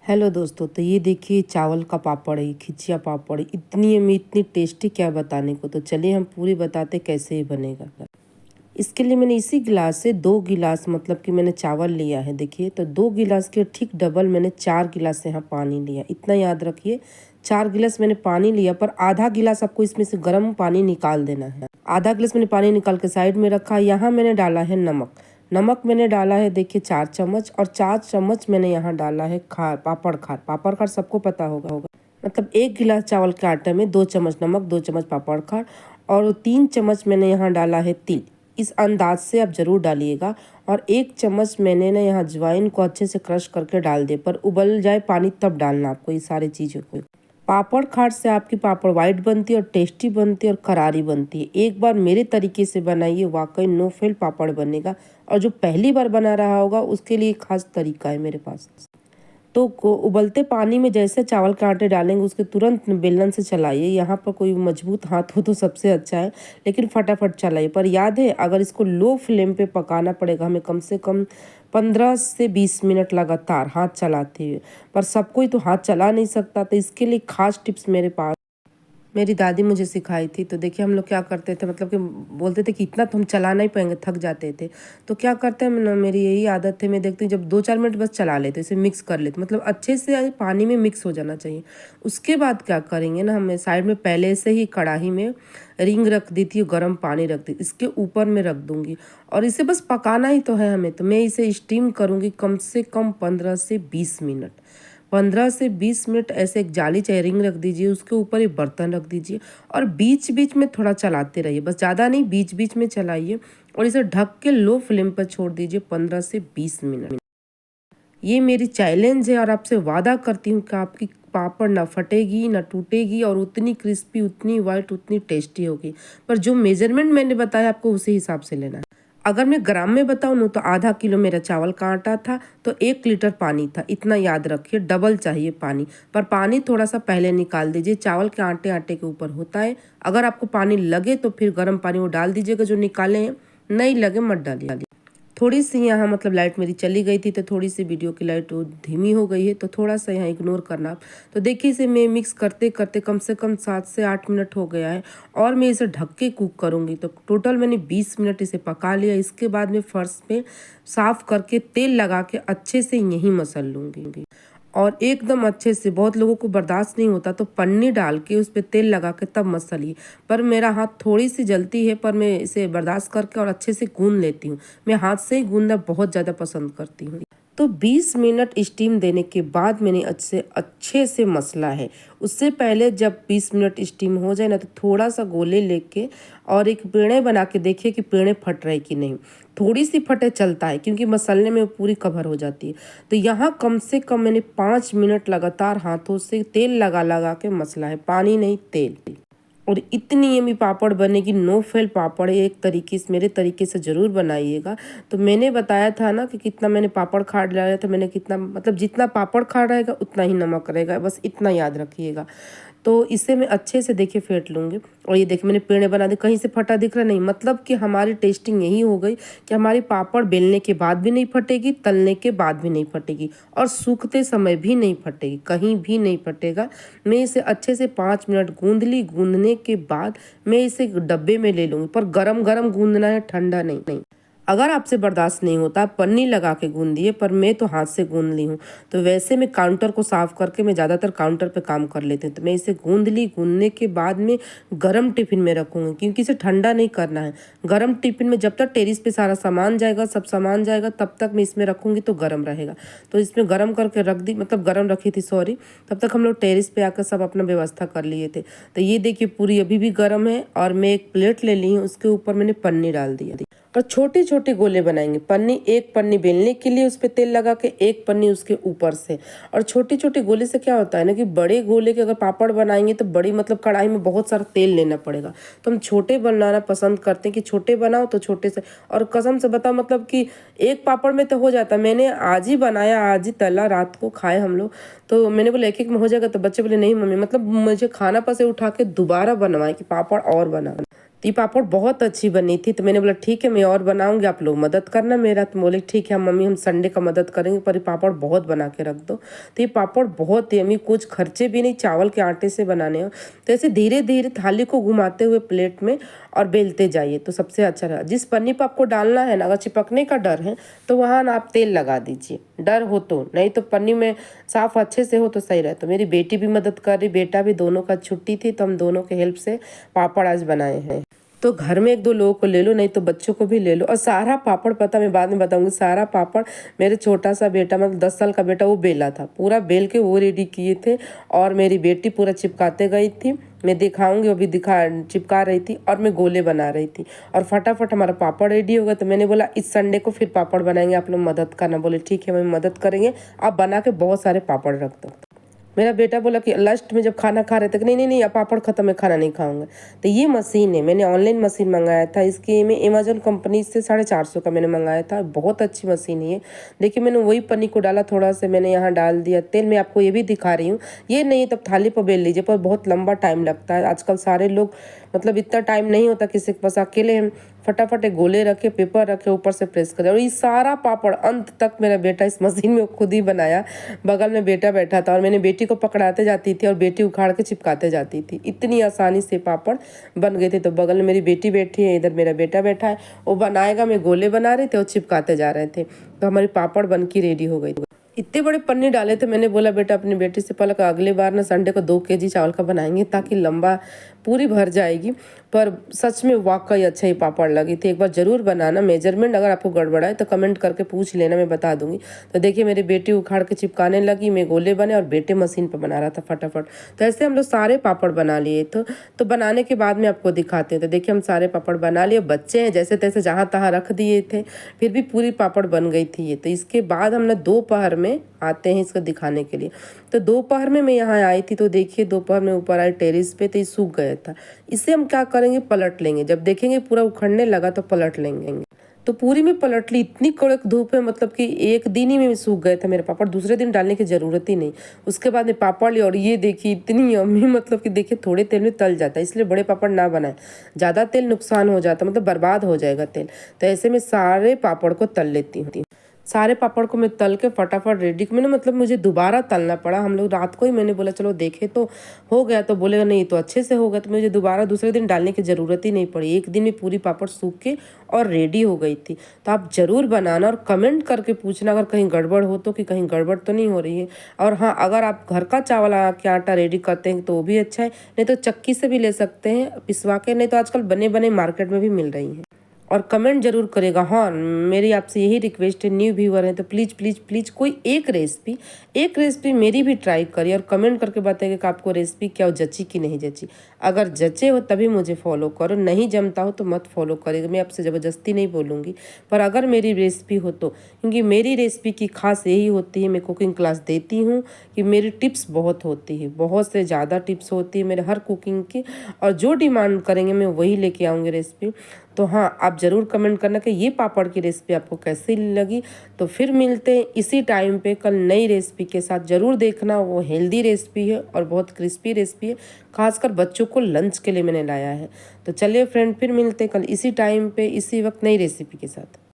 Hello दोस्तों, तो ये देखिए चावल का पापड़ है, खिचिया पापड़ इतनी यम्मी इतनी टेस्टी, क्या बताने को। तो चलिए हम पूरी बताते कैसे ये बनेगा। इसके लिए मैंने इसी गिलास से 2 गिलास मतलब कि मैंने चावल लिया है। देखिए, तो 2 गिलास के ठीक डबल मैंने 4 गिलास यहाँ पानी लिया। इतना याद रखिए, 4 गिलास मैंने पानी लिया, पर आधा गिलास आपको इसमें से गर्म पानी निकाल देना है। आधा गिलास मैंने पानी निकाल के साइड में रखा। यहाँ मैंने डाला है नमक। नमक मैंने डाला है देखिए 4 चम्मच, और 4 चम्मच मैंने यहाँ डाला है पापड़ खार। पापड़ खार सबको पता होगा मतलब 1 गिलास चावल के आटे में 2 चम्मच नमक, 2 चम्मच पापड़ खार, और 3 चम्मच मैंने यहाँ डाला है तिल। इस अंदाज से आप ज़रूर डालिएगा। और 1 चम्मच मैंने ना यहाँ अजवाइन को अच्छे से क्रश करके डाल दिया, पर उबल जाए पानी तब डालना आपको ये सारी चीज़ों को। पापड़ खाट से आपकी पापड़ वाइट बनती है और टेस्टी बनती है और करारी बनती है। एक बार मेरे तरीके से बनाइए, वाकई नो फेल पापड़ बनेगा। और जो पहली बार बना रहा होगा उसके लिए खास तरीका है मेरे पास। तो उबलते पानी में जैसे चावल के आटे डालेंगे उसके तुरंत बेलन से चलाइए। यहाँ पर कोई मजबूत हाथ हो तो सबसे अच्छा है, लेकिन फटाफट चलाइए। पर याद है, अगर इसको लो फ्लेम पे पकाना पड़ेगा हमें कम से कम 15 से 20 मिनट लगातार हाथ चलाते हुए। पर सब कोई तो हाथ चला नहीं सकता, तो इसके लिए खास टिप्स मेरे पास मेरी दादी मुझे सिखाई थी। तो देखिए हम लोग क्या करते थे, मतलब कि बोलते थे कि इतना तो हम चला नहीं पाएंगे, थक जाते थे। तो क्या करते हैं ना, मेरी यही आदत है, मैं देखती हूँ जब 2-4 मिनट बस चला लेते, इसे मिक्स कर लेते, मतलब अच्छे से पानी में मिक्स हो जाना चाहिए। उसके बाद क्या करेंगे ना, हमें साइड में पहले से ही कढ़ाई में रिंग रख दी थी, गर्म पानी रख दी, इसके ऊपर में रख दूंगी। और इसे बस पकाना ही तो है हमें। तो मैं इसे स्टीम करूँगी कम से कम 15 से 20 मिनट। 15 से 20 मिनट ऐसे एक जाली चाहे रिंग रख दीजिए, उसके ऊपर एक बर्तन रख दीजिए और बीच बीच में थोड़ा चलाते रहिए, बस ज़्यादा नहीं, बीच बीच में चलाइए। और इसे ढक के लो फ्लेम पर छोड़ दीजिए 15 से 20 मिनट। ये मेरी चैलेंज है और आपसे वादा करती हूँ कि आपकी पापड़ ना फटेगी ना टूटेगी, और उतनी क्रिस्पी, उतनी वाइट, उतनी टेस्टी होगी। पर जो मेजरमेंट मैंने बताया आपको उसी हिसाब से लेना है। अगर मैं ग्राम में बताऊँ ना, तो आधा किलो मेरा चावल का आटा था तो 1 लीटर पानी था। इतना याद रखिए, डबल चाहिए पानी। पर पानी थोड़ा सा पहले निकाल दीजिए, चावल के आटे आटे के ऊपर होता है। अगर आपको पानी लगे तो फिर गर्म पानी वो डाल दीजिएगा जो निकाले हैं, नहीं लगे मत डालिए। थोड़ी सी यहाँ मतलब लाइट मेरी चली गई थी, तो थोड़ी सी वीडियो की लाइट वो धीमी हो गई है, तो थोड़ा सा यहाँ इग्नोर करना आप। तो देखिए इसे मैं मिक्स करते करते कम से कम 7 से 8 मिनट हो गया है, और मैं इसे ढक के कुक करूँगी। तो टोटल मैंने 20 मिनट इसे पका लिया। इसके बाद मैं फर्श पे साफ करके तेल लगा के अच्छे से यहीं मसल लूँगी, और एकदम अच्छे से। बहुत लोगों को बर्दाश्त नहीं होता तो पन्नी डाल के उस पर तेल लगा के तब मसलिए। पर मेरा हाथ थोड़ी सी जलती है, पर मैं इसे बर्दाश्त करके और अच्छे से गूंद लेती हूँ। मैं हाथ से ही गूंदना बहुत ज़्यादा पसंद करती हूँ। तो 20 मिनट स्टीम देने के बाद मैंने अच्छे से मसला है। उससे पहले जब 20 मिनट स्टीम हो जाए ना, तो थोड़ा सा गोले लेके और एक पेड़े बना के देखिए कि पेड़े फट रहे कि नहीं। थोड़ी सी फटे चलता है, क्योंकि मसलने में पूरी कवर हो जाती है। तो यहाँ कम से कम मैंने 5 मिनट लगातार हाथों से तेल लगा लगा के मसला है, पानी नहीं तेल। और इतनी यम्मी पापड़ बनेगी, नो फेल पापड़ है। एक तरीके से, मेरे तरीके से ज़रूर बनाइएगा। तो मैंने बताया था ना कि कितना मैंने पापड़ खाड़ डाला था, मैंने कितना, मतलब जितना पापड़ खाड़ रहेगा उतना ही नमक रहेगा, बस इतना याद रखिएगा। तो इसे मैं अच्छे से देखिए फेंट लूँगी। और ये देखिए मैंने पेड़े बना दी, कहीं से फटा दिख रहा नहीं, मतलब कि हमारी टेस्टिंग यही हो गई कि हमारी पापड़ बेलने के बाद भी नहीं फटेगी, तलने के बाद भी नहीं फटेगी, और सूखते समय भी नहीं फटेगी, कहीं भी नहीं फटेगा। मैं इसे अच्छे से 5 मिनट गूंद ली। गूंदने के बाद मैं इसे डब्बे में ले लूँगी, पर गरम गरम गूंदना है, ठंडा नहीं। अगर आपसे बर्दाश्त नहीं होता पन्नी लगा के गूंदिए, पर मैं तो हाथ से गूंद ली हूँ। तो वैसे मैं काउंटर को साफ करके, मैं ज़्यादातर काउंटर पे काम कर लेती हूँ। तो मैं इसे गूंद ली। गूंदने के बाद में गरम टिफिन में रखूँगी, क्योंकि इसे ठंडा नहीं करना है। गरम टिफिन में जब तक टेरिस पे सारा सामान जाएगा, सब सामान जाएगा, तब तक मैं इसमें रखूँगी तो गर्म रहेगा। तो इसमें गर्म करके रख दी, मतलब गर्म रखी थी, सॉरी। तब तक हम लोग टेरिस पे आकर सब अपना व्यवस्था कर लिए थे। तो ये देखिए पूरी अभी भी गर्म है, और मैं एक प्लेट ले ली हूँ, उसके ऊपर मैंने पन्नी डाल दी। और छोटे छोटे गोले बनाएंगे। एक पन्नी बेलने के लिए उस पर तेल लगा के, एक पन्नी उसके ऊपर से। और छोटे छोटे गोले से क्या होता है ना, कि बड़े गोले के अगर पापड़ बनाएंगे तो बड़ी, मतलब कढ़ाई में बहुत सारा तेल लेना पड़ेगा। तो हम छोटे बनाना पसंद करते हैं कि छोटे बनाओ तो छोटे से। और कसम से बताओ, मतलब कि एक पापड़ में तो हो जाता। मैंने आज ही बनाया, आज ही तला, रात को खाए हम लोग। तो मैंने बोला एक एक में हो जाएगा, तो बच्चे बोले नहीं मम्मी, मतलब मुझे खाना पर से उठा के दोबारा बनवाए कि पापड़ और बना। तो ये पापड़ बहुत अच्छी बनी थी। तो मैंने बोला ठीक है मैं और बनाऊंगी, आप लोग मदद करना मेरा। तो बोले ठीक है मम्मी हम संडे का मदद करेंगे, पर ये पापड़ बहुत बना के रख दो। तो ये पापड़ बहुत यमी, कुछ खर्चे भी नहीं, चावल के आटे से बनाने हो। तो ऐसे धीरे धीरे थाली को घुमाते हुए प्लेट में और बेलते जाइए तो सबसे अच्छा रहा। जिस पन्नी पर आपको डालना है ना, अगर चिपकने का डर है तो वहाँ ना आप तेल लगा दीजिए, डर हो तो, नहीं तो पन्नी में साफ अच्छे से हो तो सही रहे। तो मेरी बेटी भी मदद कर रही, बेटा भी, दोनों का छुट्टी थी तो हम दोनों के हेल्प से पापड़ आज बनाए हैं। तो घर में एक दो लोगों को ले लो, नहीं तो बच्चों को भी ले लो। और सारा पापड़, पता मैं बाद में बताऊंगी, सारा पापड़ मेरे छोटा सा बेटा, मतलब 10 साल का बेटा, वो बेला था, पूरा बेल के वो रेडी किए थे। और मेरी बेटी पूरा चिपकाते गई थी, मैं दिखाऊंगी, वो भी चिपका रही थी और मैं गोले बना रही थी। और फटाफट हमारा पापड़ रेडी हो गया। तो मैंने बोला इस संडे को फिर पापड़ बनाएंगे, आप लोग मदद करना। बोले ठीक है मैं मदद करेंगे, आप बना के बहुत सारे पापड़ रख दो। मेरा बेटा बोला कि लास्ट में जब खाना खा रहे थे कि नहीं नहीं नहीं अब पापड़ खत्म है, खाना नहीं खाऊंगा। तो ये मशीन है, मैंने ऑनलाइन मशीन मंगाया था, इसकी मैं अमेजोन कंपनी से 450 का मैंने मंगाया था। बहुत अच्छी मशीन है ये। देखिए मैंने वही पन्नी को डाला, थोड़ा सा मैंने यहाँ डाल दिया तेल। मैं आपको ये भी दिखा रही हूँ, ये नहीं तब थाली पर बेल लीजिए, पर बहुत लंबा टाइम लगता है। आजकल सारे लोग, मतलब इतना टाइम नहीं होता किसी के पास, अकेले हम फटाफट एक गोले रखे, पेपर रखे, ऊपर से प्रेस करें। और ये सारा पापड़ अंत तक मेरा बेटा इस मशीन में खुद ही बनाया। बगल में बेटा बैठा था और मैंने बेटी को पकड़ाते जाती थी और बेटी उखाड़ के चिपकाते जाती थी। इतनी आसानी से पापड़ बन गए थे। तो बगल में मेरी बेटी बैठी है, इधर मेरा बेटा बैठा है, वो बनाएगा, मैं गोले बना रहे थे और चिपकाते जा रहे थे। तो हमारी पापड़ बन की रेडी हो गई। इतने बड़े पन्नी डाले थे। मैंने बोला बेटा अपनी बेटी से पहले अगले बार ना संडे को 2 kg चावल का बनाएंगे ताकि लंबा पूरी भर जाएगी। पर सच में वाकई अच्छा ही पापड़ लगी थी, एक बार ज़रूर बनाना। मेजरमेंट अगर आपको गड़बड़ा है तो कमेंट करके पूछ लेना, मैं बता दूंगी। तो देखिए मेरी बेटी उखाड़ के चिपकाने लगी, मैं गोले बने और बेटे मशीन पर बना रहा था फटाफट। तो ऐसे हम लोग सारे पापड़ बना लिए। तो बनाने के बाद में आपको दिखाते हैं। तो देखिए हम सारे पापड़ बना लिए, बच्चे हैं जैसे तैसे जहाँ तहाँ रख दिए थे, फिर भी पूरी पापड़ बन गई थी ये। तो इसके बाद हम लोग दोपहर में आते हैं इसको दिखाने के लिए। तो दोपहर में मैं यहाँ आई थी, तो देखिए दोपहर में ऊपर आई टेरिस पे, तो ये सूख गया था। इसे हम क्या करेंगे, पलट लेंगे। जब देखेंगे पूरा उखड़ने लगा तो पलट लेंगे। तो पूरी में पलट ली, इतनी कड़क धूप है, मतलब कि एक दिन ही में सूख गए थे मेरे पापड़, दूसरे दिन डालने की ज़रूरत ही नहीं। उसके बाद में पापड़ ली और ये देखिए इतनी यम्मी, मतलब कि देखिए थोड़े तेल में तल जाता है, इसलिए बड़े पापड़ ना बनाए, ज़्यादा तेल नुकसान हो जाता, मतलब बर्बाद हो जाएगा तेल। तो ऐसे में सारे पापड़ को तल लेती हूँ। सारे पापड़ को मैं तल के फटाफट रेडी, मैंने मतलब मुझे दोबारा तलना पड़ा। हम लोग रात को ही, मैंने बोला चलो देखे तो हो गया, तो बोलेगा नहीं तो अच्छे से होगा। तो मुझे दोबारा दूसरे दिन डालने की ज़रूरत ही नहीं पड़ी, एक दिन में पूरी पापड़ सूख के और रेडी हो गई थी। तो आप ज़रूर बनाना और कमेंट करके पूछना अगर कहीं गड़बड़ हो तो, कि कहीं गड़बड़ तो नहीं हो रही है। और हाँ, अगर आप घर का चावल के आटा रेडी करते हैं तो वो भी अच्छा है, नहीं तो चक्की से भी ले सकते हैं पिसवा के, नहीं तो आजकल बने बने मार्केट में भी मिल रही हैं। और कमेंट जरूर करेगा। हाँ मेरी आपसे यही रिक्वेस्ट है, न्यू व्यूअर है तो प्लीज़ प्लीज़ प्लीज़ कोई एक रेसिपी मेरी भी ट्राई करिए और कमेंट करके बताइए कि आपको रेसिपी क्या जची कि नहीं जची। अगर जचे हो तभी मुझे फॉलो करो, नहीं जमता हो तो मत फॉलो करेगा। मैं आपसे ज़बरदस्ती नहीं बोलूँगी, पर अगर मेरी रेसिपी हो तो, क्योंकि मेरी रेसिपी की खास यही होती है, मैं कुकिंग क्लास देती हूँ, कि मेरी टिप्स बहुत होती है, बहुत से ज़्यादा टिप्स होती है मेरे हर कुकिंग की, और जो डिमांड करेंगे मैं वही लेके आऊँगी रेसिपी। तो हाँ आप ज़रूर कमेंट करना कि ये पापड़ की रेसिपी आपको कैसी लगी। तो फिर मिलते हैं इसी टाइम पे कल नई रेसिपी के साथ। ज़रूर देखना, वो हेल्दी रेसिपी है और बहुत क्रिस्पी रेसिपी है, खासकर बच्चों को लंच के लिए मैंने लाया है। तो चलिए फ्रेंड, फिर मिलते हैं कल इसी टाइम पे इसी वक्त नई रेसिपी के साथ।